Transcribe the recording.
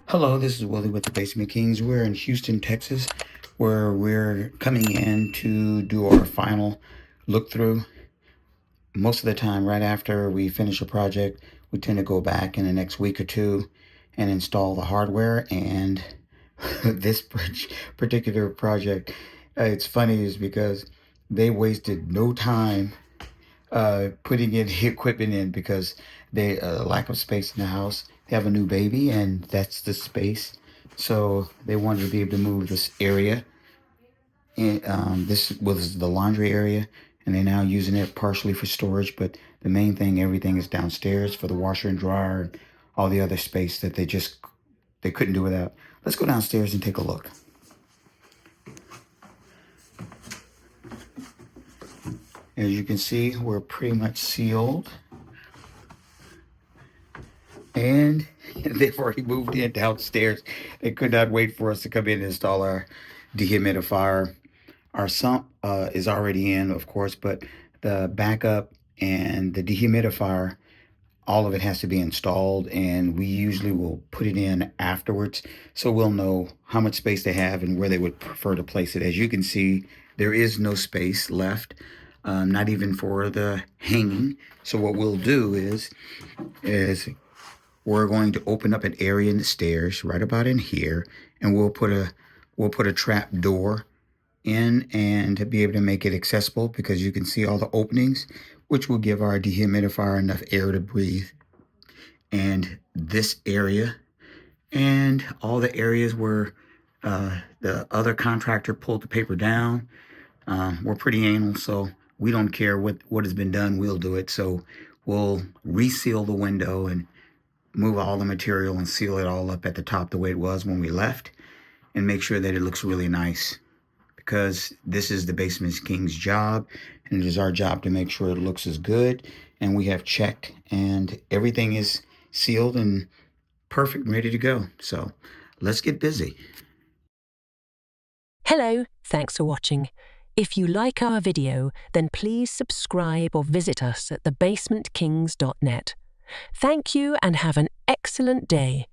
Hello, this is Willie with the Basement Kings. We're in Houston, Texas, where we're coming in to do our final look through. Most of the time, right after we finish a project, we tend to go back in the next week or two and install the hardware. And this particular project, it's funny is because they wasted no time putting in the equipment in because they lack of space in the house. They have a new baby, and that's the space. So they wanted to be able to move this area. And this was the laundry area, and they're now using it partially for storage. But the main thing, everything is downstairs for the washer and dryer, and all the other space that they couldn't do without. Let's go downstairs and take a look. As you can see, we're pretty much sealed. And they've already moved in downstairs. They could not wait for us to come in and install our dehumidifier. Our sump is already in, of course, but the backup and the dehumidifier, all of it has to be installed, and we usually will put it in afterwards so we'll know how much space they have and where they would prefer to place it. As you can see, there is no space left, not even for the hanging. So what we'll do is we're going to open up an area in the stairs right about in here, and we'll put a trap door in and to be able to make it accessible because you can see all the openings, which will give our dehumidifier enough air to breathe. And this area and all the areas where the other contractor pulled the paper down, we're pretty anal, so we don't care what has been done. We'll do it. So we'll reseal the window and move all the material and seal it all up at the top the way it was when we left, and make sure that it looks really nice, because this is the Basement King's job, and it is our job to make sure it looks as good. And we have checked, and everything is sealed and perfect and ready to go. So let's get busy. Hello, thanks for watching. If you like our video, then please subscribe or visit us at thebasementkings.net. Thank you and have an excellent day.